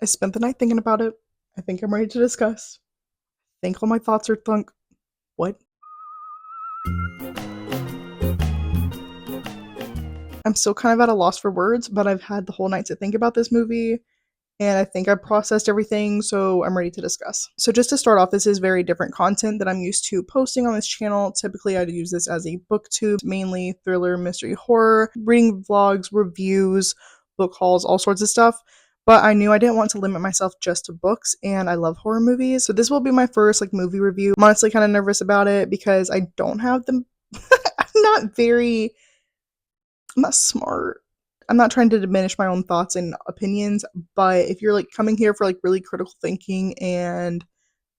I spent the night thinking about it. I think I'm ready to discuss. I think all my thoughts are thunk. What? I'm still kind of at a loss for words, but I've had the whole night to think about this movie, and I think I processed everything, so I'm ready to discuss. So, just to start off, this is very different content that I'm used to posting on this channel. Typically, I'd use this as a booktube, mainly thriller, mystery, horror, reading vlogs, reviews, book hauls, all sorts of stuff. But I knew I didn't want to limit myself just to books, and I love horror movies. So, this will be my first movie review. I'm honestly kind of nervous about it because I don't have the. I'm not very. I'm not smart. I'm not trying to diminish my own thoughts and opinions, but if you're coming here for really critical thinking and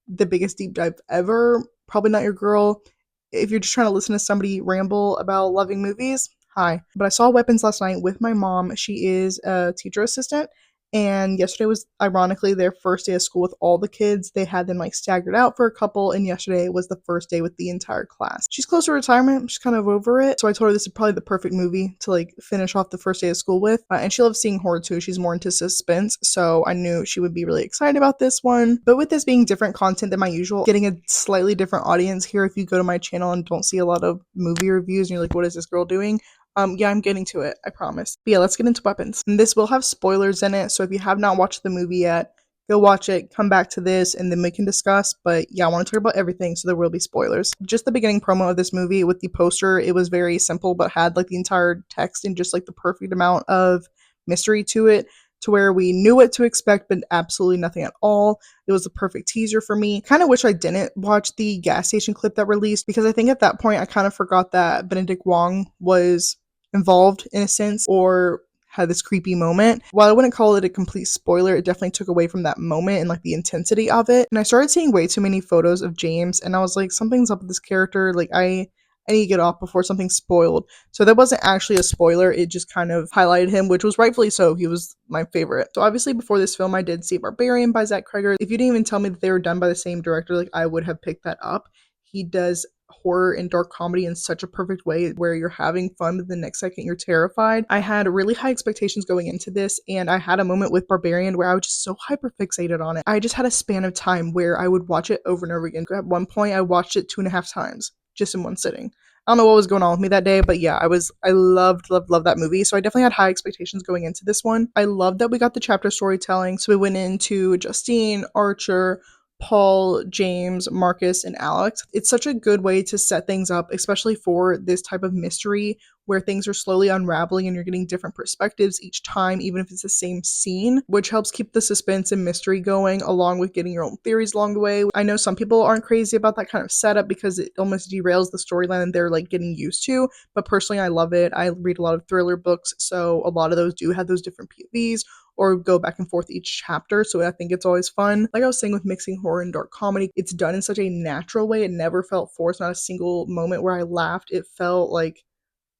the biggest deep dive ever, probably not your girl. If you're just trying to listen to somebody ramble about loving movies, hi. But I saw Weapons last night with my mom. She is a teacher assistant. And yesterday was ironically their first day of school with all the kids. They had them staggered out for a couple, and yesterday was the first day with the entire class. She's close to retirement, she's kind of over it. So I told her this is probably the perfect movie to finish off the first day of school with. And she loves seeing horror too. She's more into suspense. So I knew she would be really excited about this one. But with this being different content than my usual, getting a slightly different audience here, if you go to my channel and don't see a lot of movie reviews and you're like, what is this girl doing? Yeah, I'm getting to it, I promise. But yeah, let's get into Weapons. And this will have spoilers in it, so if you have not watched the movie yet, go watch it, come back to this, and then we can discuss. But yeah, I want to talk about everything, so there will be spoilers. Just the beginning promo of this movie with the poster, it was very simple, but had the entire text and just the perfect amount of mystery to it, to where we knew what to expect, but absolutely nothing at all. It was the perfect teaser for me. Kind of wish I didn't watch the gas station clip that released, because I think at that point I kind of forgot that Benedict Wong was involved in a sense, or had this creepy moment. While I wouldn't call it a complete spoiler, it definitely took away from that moment and the intensity of it. And I started seeing way too many photos of James, and I was like, something's up with this character. I need to get off before something's spoiled. So that wasn't actually a spoiler. It just kind of highlighted him, which was rightfully so. He was my favorite. So obviously before this film, I did see Barbarian by Zach Cregger. If you didn't even tell me that they were done by the same director, I would have picked that up. He does horror and dark comedy in such a perfect way where you're having fun, but the next second you're terrified. I had really high expectations going into this, and I had a moment with Barbarian where I was just so hyper fixated on it. I just had a span of time where I would watch it over and over again. At one point, I watched it 2.5 times just in one sitting. I don't know what was going on with me that day, but yeah, I loved that movie. So I definitely had high expectations going into this one. I loved that we got the chapter storytelling. So we went into Justine, Archer, Paul, James, Marcus, and Alex. It's such a good way to set things up, especially for this type of mystery where things are slowly unraveling and you're getting different perspectives each time, even if it's the same scene, which helps keep the suspense and mystery going, along with getting your own theories along the way. I know some people aren't crazy about that kind of setup because it almost derails the storyline they're getting used to, but personally, I love it. I read a lot of thriller books, so a lot of those do have those different POVs or go back and forth each chapter, so I think it's always fun. Like I was saying with mixing horror and dark comedy, it's done in such a natural way. It never felt forced, not a single moment where I laughed. It felt like,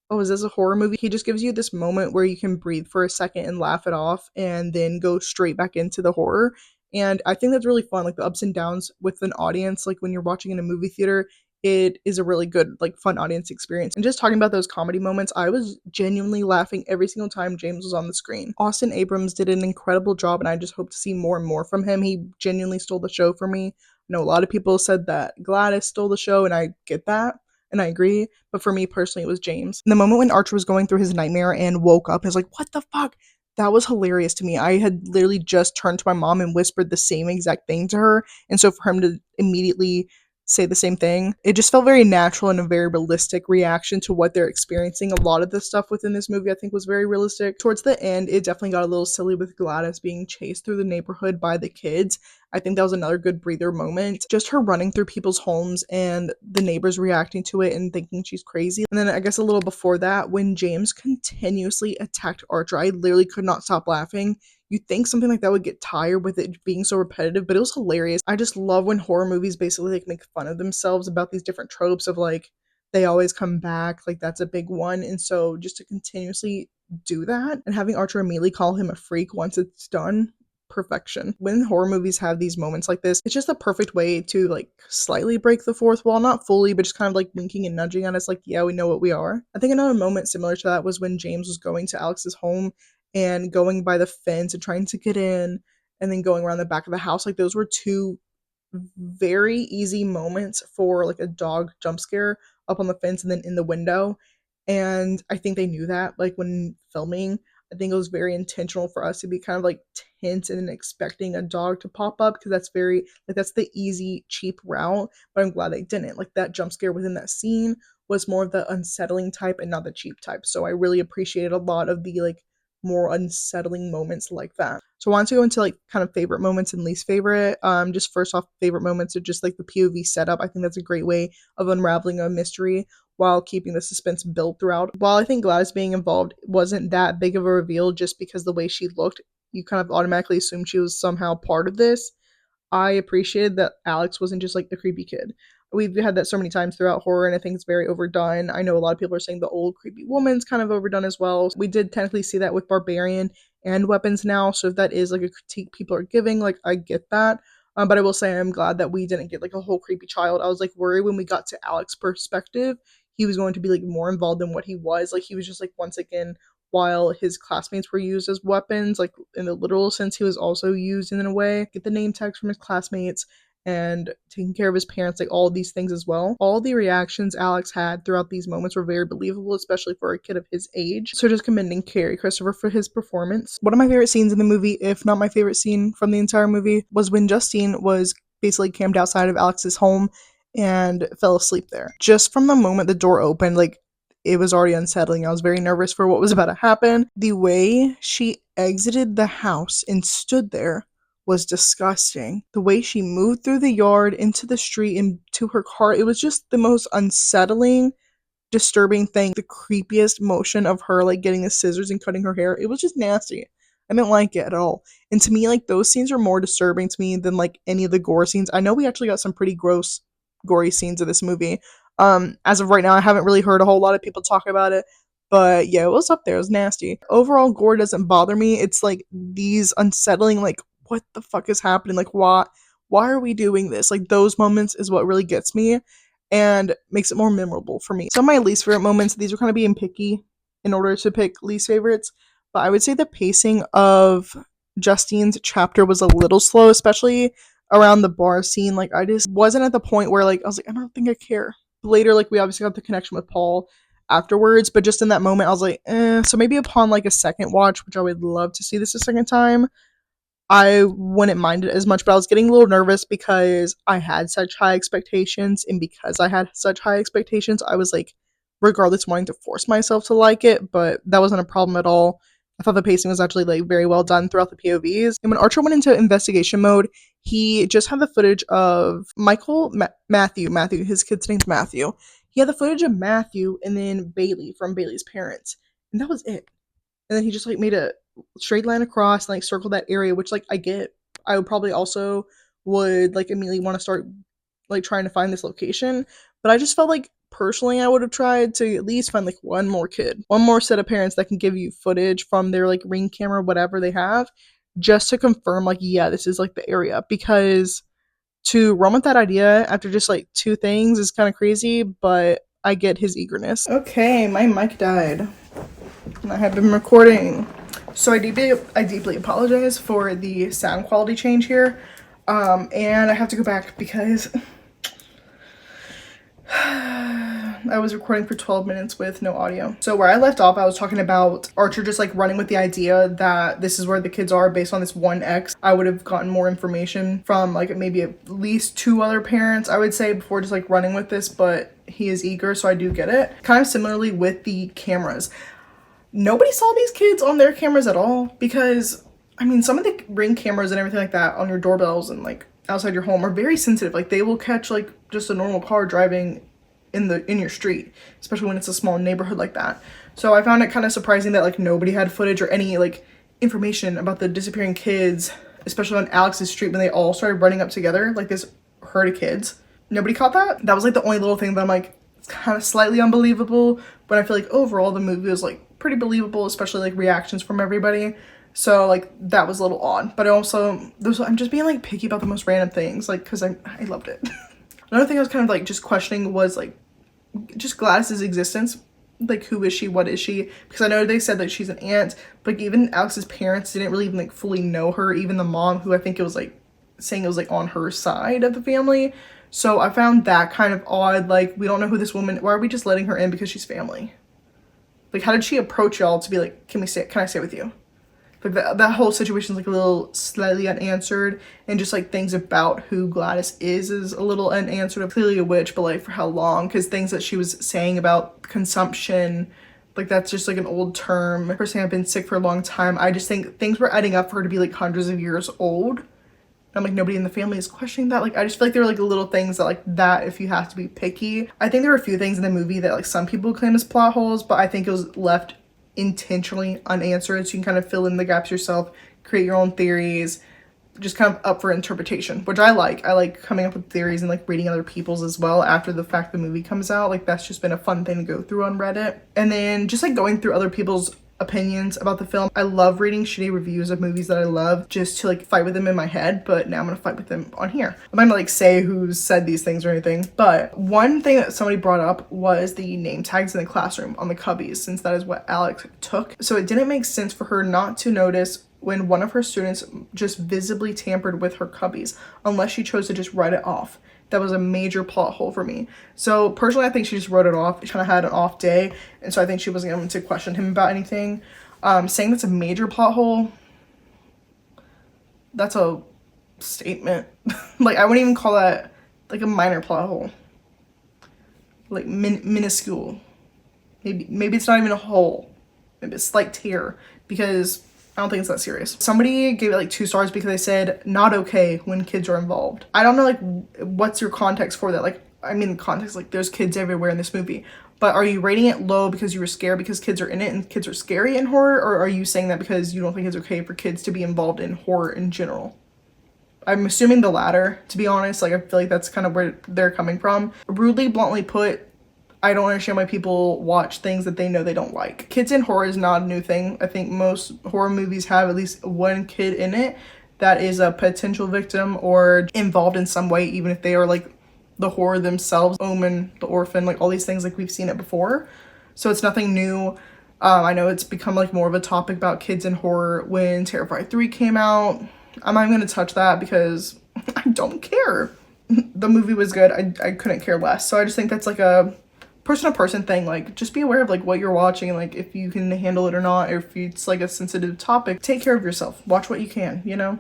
oh, is this a horror movie? He just gives you this moment where you can breathe for a second and laugh it off and then go straight back into the horror. And I think that's really fun, the ups and downs with an audience, when you're watching in a movie theater. It is a really good, fun audience experience. And just talking about those comedy moments, I was genuinely laughing every single time James was on the screen. Austin Abrams did an incredible job, and I just hope to see more and more from him. He genuinely stole the show for me. I know a lot of people said that Gladys stole the show, and I get that and I agree, but for me personally, it was James. And the moment when Archer was going through his nightmare and woke up and was like, what the fuck? That was hilarious to me. I had literally just turned to my mom and whispered the same exact thing to her. And so for him to immediately say the same thing, it just felt very natural and a very realistic reaction to what they're experiencing. A lot of the stuff within this movie I think was very realistic. Towards the end, it definitely got a little silly with Gladys being chased through the neighborhood by the kids. I think that was another good breather moment. Just her running through people's homes and the neighbors reacting to it and thinking she's crazy. And then I guess a little before that, when James continuously attacked Archer, I literally could not stop laughing. You'd think something like that would get tired with it being so repetitive, but it was hilarious. I just love when horror movies basically make fun of themselves about these different tropes of they always come back, that's a big one. And so just to continuously do that and having Archer immediately call him a freak once it's done, perfection. When horror movies have these moments like this, it's just the perfect way to slightly break the fourth wall, not fully, but just kind of winking and nudging at us, yeah, we know what we are. I think another moment similar to that was when James was going to Alex's home and going by the fence and trying to get in, and then going around the back of the house. Like those were two very easy moments for like a dog jump scare up on the fence and then in the window. And I think they knew that, like when filming. I think it was very intentional for us to be kind of like tense and expecting a dog to pop up because that's very like that's the easy, cheap route. But I'm glad they didn't. Like that jump scare within that scene was more of the unsettling type and not the cheap type. So I really appreciated a lot of the like more unsettling moments like that. So I want to go into like kind of favorite moments and least favorite. Just first off, favorite moments are just like the POV setup. I think that's a great way of unraveling a mystery while keeping the suspense built throughout. While I think Gladys being involved wasn't that big of a reveal just because the way she looked, you kind of automatically assumed she was somehow part of this. I appreciated that Alex wasn't just like a creepy kid. We've had that so many times throughout horror, and I think it's very overdone. I know a lot of people are saying the old creepy woman's kind of overdone as well. We did technically see that with Barbarian and Weapons now, so if that is like a critique people are giving, like I get that. But I will say I'm glad that we didn't get like a whole creepy child. I was like worried when we got to Alex's perspective, he was going to be like more involved than what he was. Like he was just like once again while his classmates were used as weapons, like in the literal sense, he was also used in a way. Get the name tags from his classmates and taking care of his parents, like all of these things as well. All the reactions Alex had throughout these moments were very believable, especially for a kid of his age. So just commending Carrie Christopher for his performance. One of my favorite scenes in the movie, if not my favorite scene from the entire movie, was when Justine was basically camped outside of Alex's home and fell asleep there. Just from the moment the door opened, like it was already unsettling. I was very nervous for what was about to happen. The way she exited the house and stood there was disgusting. The way she moved through the yard into the street and to her car, it was just the most unsettling, disturbing thing. The creepiest motion of her like getting the scissors and cutting her hair. It was just nasty. I didn't like it at all. And to me, like those scenes are more disturbing to me than like any of the gore scenes. I know we actually got some pretty gross, gory scenes of this movie. As of right now, I haven't really heard a whole lot of people talk about it. But yeah, it was up there. It was nasty. Overall, gore doesn't bother me. It's like these unsettling, like, what the fuck is happening? Like, why are we doing this? Like, those moments is what really gets me and makes it more memorable for me. Some of my least favorite moments, these are kind of being picky in order to pick least favorites, but I would say the pacing of Justine's chapter was a little slow, especially around the bar scene. Like, I just wasn't at the point where, like, I was like, I don't think I care. Later, like, we obviously got the connection with Paul afterwards, but just in that moment, I was like, So maybe upon, like, a second watch, which I would love to see this a second time, I wouldn't mind it as much, but I was getting a little nervous because I had such high expectations, and because I had such high expectations, I was like, regardless, wanting to force myself to like it, but that wasn't a problem at all. I thought the pacing was actually like very well done throughout the POVs. And when Archer went into investigation mode, he just had the footage of Matthew, his kid's name's Matthew. He had the footage of Matthew and then Bailey from Bailey's parents, and that was it. And then he just like made a straight line across and like circled that area, which like I get. I would probably also would like immediately want to start like trying to find this location, but I just felt like personally I would have tried to at least find like one more kid, one more set of parents that can give you footage from their like Ring camera, whatever they have, just to confirm like yeah, this is like the area. Because to run with that idea after just like two things is kind of crazy, but I get his eagerness. Okay, my mic died and I have been recording. So I deeply apologize for the sound quality change here. And I have to go back because I was recording for 12 minutes with no audio. So where I left off, I was talking about Archer just like running with the idea that this is where the kids are based on this one ex. I would have gotten more information from like maybe at least two other parents, I would say, before just like running with this, but he is eager, so I do get it. Kind of similarly with the cameras. Nobody saw these kids on their cameras at all because, I mean, some of the Ring cameras and everything like that on your doorbells and like outside your home are very sensitive. Like they will catch like just a normal car driving in your street, especially when it's a small neighborhood like that. So I found it kind of surprising that like nobody had footage or any like information about the disappearing kids, especially on Alex's street when they all started running up together like this herd of kids. Nobody caught that. That was like the only little thing that I'm like, it's kind of slightly unbelievable, but I feel like overall the movie was like pretty believable, especially like reactions from everybody. So like that was a little odd, but I'm just being like picky about the most random things, like because I loved it. Another thing I was kind of like just questioning was like just Gladys's existence. like, who is she, what is she, because I know they said that she's an aunt, but even Alex's parents didn't really even like fully know her, even the mom, who I think it was like saying it was like on her side of the family. So I found that kind of odd. Like, we don't know who this woman, why are we just letting her in because she's family? Like, how did she approach y'all to be like, can I stay with you? Like, that whole situation is like a little slightly unanswered, and just like things about who Gladys is a little unanswered. Clearly a witch, but like for how long? Because things that she was saying about consumption, like that's just like an old term. Personally, I've been sick for a long time. I just think things were adding up for her to be like hundreds of years old. I'm like, nobody in the family is questioning that. Like, I just feel like there were like little things that like that, if you have to be picky. I think there were a few things in the movie that like some people claim as plot holes, but I think it was left intentionally unanswered, so you can kind of fill in the gaps yourself, create your own theories, just kind of up for interpretation, which I like coming up with theories and like reading other people's as well after the fact the movie comes out. Like, that's just been a fun thing to go through on Reddit. And then just like going through other people's opinions about the film. I love reading shitty reviews of movies that I love just to like fight with them in my head, but now I'm gonna fight with them on here. I'm not gonna like say who's said these things or anything, but one thing that somebody brought up was the name tags in the classroom on the cubbies, since that is what Alex took. So it didn't make sense for her not to notice when one of her students just visibly tampered with her cubbies, unless she chose to just write it off. That was a major plot hole for me. So personally, I think she just wrote it off. She kind of had an off day, and so I think she wasn't going to question him about anything. Saying that's a major plot hole, that's a statement. Like, I wouldn't even call that like a minor plot hole. Like minuscule. Maybe it's not even a hole. Maybe it's slight tear, because I don't think it's that serious. Somebody gave it like 2 stars because they said not okay when kids are involved. I don't know, like, what's your context for that? Like, I mean, context, like, there's kids everywhere in this movie, but are you rating it low because you were scared because kids are in it and kids are scary in horror, or are you saying that because you don't think it's okay for kids to be involved in horror in general? I'm assuming the latter, to be honest. Like, I feel like that's kind of where they're coming from. Rudely, bluntly put, I don't understand why people watch things that they know they don't like. Kids in horror is not a new thing. I think most horror movies have at least one kid in it that is a potential victim or involved in some way, even if they are like the horror themselves. Omen, The Orphan, like all these things, like we've seen it before. So it's nothing new. I know it's become like more of a topic about kids in horror when Terrifier 3 came out. I'm not even gonna touch that because I don't care. The movie was good. I couldn't care less. So I just think that's like a person-to-person thing. Like, just be aware of like what you're watching and like if you can handle it or not, or if it's like a sensitive topic. Take care of yourself. Watch what you can, you know.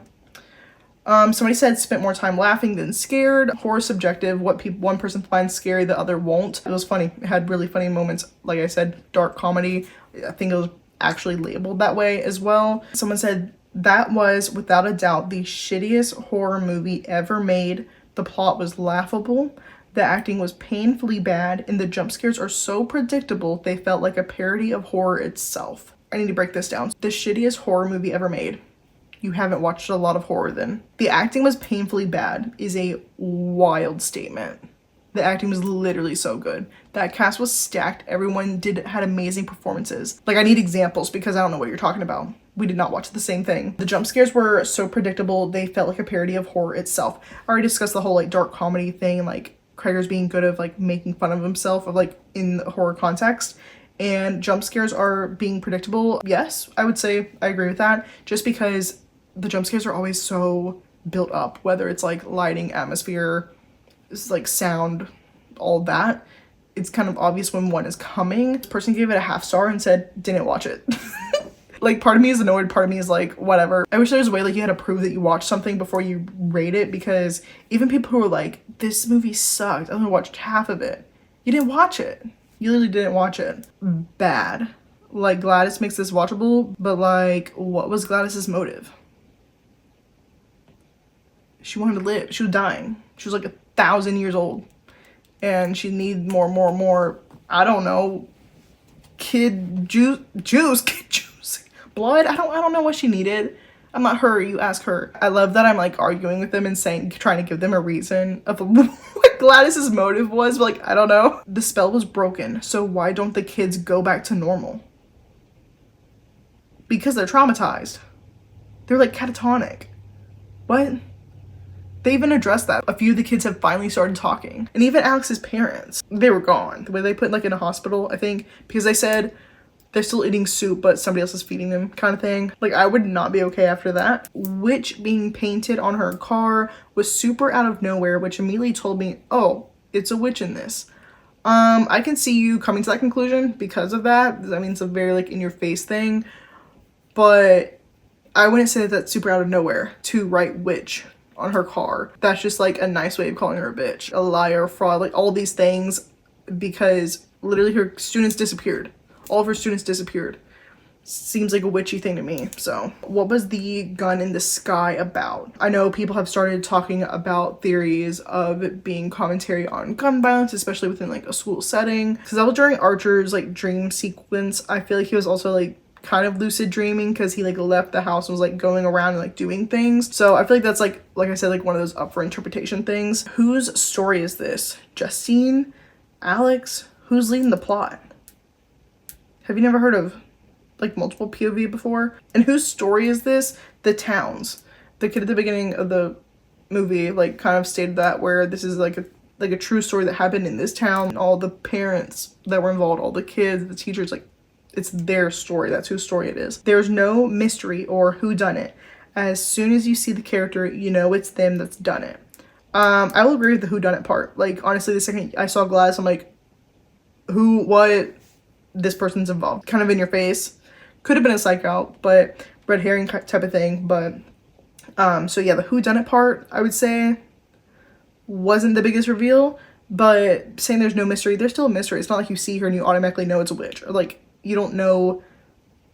Somebody said spent more time laughing than scared. Horror subjective. What one person finds scary, the other won't. It was funny. It had really funny moments. Like I said, dark comedy. I think it was actually labeled that way as well. Someone said that was without a doubt the shittiest horror movie ever made. The plot was laughable. The acting was painfully bad, and the jump scares are so predictable they felt like a parody of horror itself. I need to break this down. The shittiest horror movie ever made. You haven't watched a lot of horror then. The acting was painfully bad is a wild statement. The acting was literally so good. That cast was stacked. Everyone had amazing performances. Like, I need examples because I don't know what you're talking about. We did not watch the same thing. The jump scares were so predictable they felt like a parody of horror itself. I already discussed the whole like dark comedy thing, like Cregger's being good of like making fun of himself of like in the horror context, and jump scares are being predictable. Yes, I would say I agree with that, just because the jump scares are always so built up, whether it's like lighting, atmosphere, like sound, all that. It's kind of obvious when one is coming. This person gave it a 1/2 star and said didn't watch it. Like, part of me is annoyed, part of me is like, whatever. I wish there was a way like you had to prove that you watched something before you rate it, because even people who are like, this movie sucked, I only watched half of it. You didn't watch it. You literally didn't watch it. Bad. Like, Gladys makes this watchable, but like, what was Gladys's motive? She wanted to live. She was dying. She was like 1,000 years old. And she needed more, I don't know, kid juice. Blood. I don't know what she needed. I'm not her. You ask her. I love that I'm like arguing with them and trying to give them a reason of what Gladys's motive was, but like, I don't know. The spell was broken, so why don't the kids go back to normal? Because they're traumatized. They're like catatonic. What? They even addressed that. A few of the kids have finally started talking. And even Alex's parents, they were gone. The way they put like in a hospital, I think, because they said they're still eating soup, but somebody else is feeding them kind of thing. Like, I would not be okay after that. Witch being painted on her car was super out of nowhere, which immediately told me, oh, it's a witch in this. I can see you coming to that conclusion because of that. I mean, it's a very like in your face thing, but I wouldn't say that that's super out of nowhere to write witch on her car. That's just like a nice way of calling her a bitch, a liar, fraud, like all these things, because literally her students disappeared. All of her students disappeared. Seems like a witchy thing to me. So what was the gun in the sky about? I know people have started talking about theories of it being commentary on gun violence, especially within like a school setting, because that was during Archer's like dream sequence. I feel like he was also like kind of lucid dreaming because he like left the house and was like going around and like doing things. So I feel like that's like I said, like one of those up for interpretation things. Whose story is this? Justine? Alex? Who's leading the plot? Have you never heard of like multiple POV before? And whose story is this? The town's. The kid at the beginning of the movie like kind of stated that, where this is like a true story that happened in this town, and all the parents that were involved, all the kids, the teachers, like it's their story. That's whose story it is. There's no mystery or who done it. As soon as you see the character, you know it's them that's done it. I will agree with the who done it part. Like honestly, the second I saw Gladys, I'm like, who, what, this person's involved. Kind of in your face. Could have been a psych out, but red herring type of thing. But so yeah, the who done it part, I would say, wasn't the biggest reveal. But saying there's no mystery, there's still a mystery. It's not like you see her and you automatically know it's a witch, or like you don't know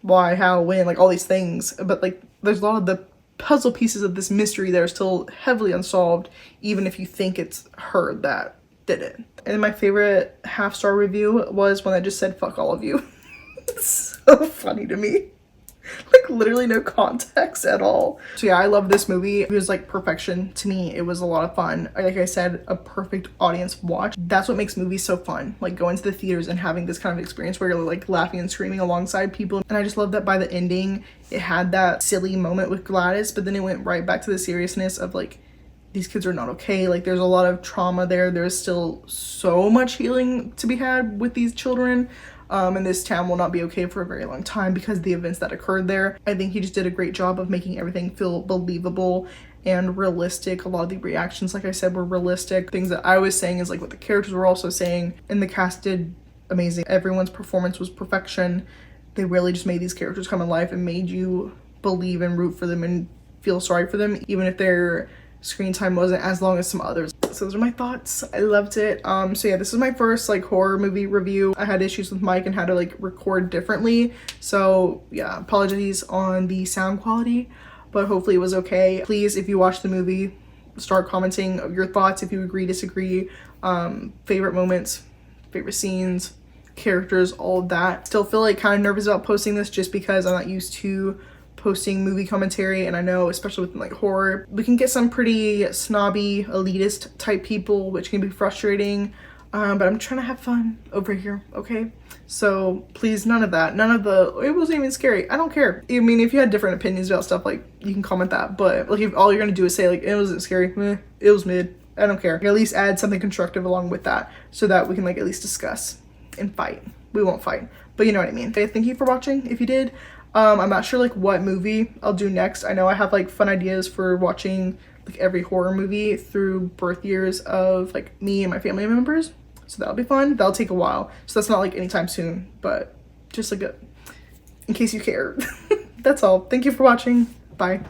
why, how, when, like all these things. But like there's a lot of the puzzle pieces of this mystery that are still heavily unsolved, even if you think it's her that did it. And my favorite half-star review was one that just said fuck all of you. It's so funny to me. Like literally no context at all. So yeah, I love this movie. It was like perfection to me. It was a lot of fun. Like I said, a perfect audience watch. That's what makes movies so fun. Like going to the theaters and having this kind of experience where you're like laughing and screaming alongside people. And I just love that by the ending, it had that silly moment with Gladys, but then it went right back to the seriousness of like, these kids are not okay. Like there's a lot of trauma there. There's still so much healing to be had with these children. And this town will not be okay for a very long time because of the events that occurred there. I think he just did a great job of making everything feel believable and realistic. A lot of the reactions, like I said, were realistic. Things that I was saying is like what the characters were also saying, and the cast did amazing. Everyone's performance was perfection. They really just made these characters come alive and made you believe and root for them and feel sorry for them, even if their screen time wasn't as long as some others. So those are my thoughts. I loved it. So yeah, this is my first like horror movie review. I had issues with mic and had to like record differently, so yeah, apologies on the sound quality, but hopefully it was okay. Please, if you watch the movie, start commenting your thoughts, if you agree, disagree, favorite moments, favorite scenes, characters, all of that. Still feel like kind of nervous about posting this just because I'm not used to posting movie commentary, and I know especially with like horror, we can get some pretty snobby, elitist type people, which can be frustrating, but I'm trying to have fun over here, okay? So please, none of that, none of the it wasn't even scary. I don't care. I mean, if you had different opinions about stuff, like you can comment that, but like if all you're gonna do is say like it wasn't scary, it was mid, I don't care. At least add something constructive along with that so that we can like at least discuss and fight. We won't fight, but you know what I mean. Okay, thank you for watching if you did. I'm not sure like what movie I'll do next. I know I have like fun ideas for watching like every horror movie through birth years of like me and my family members, so that'll be fun. That'll take a while, so that's not like anytime soon, but just like in case you care. That's all. Thank you for watching. Bye.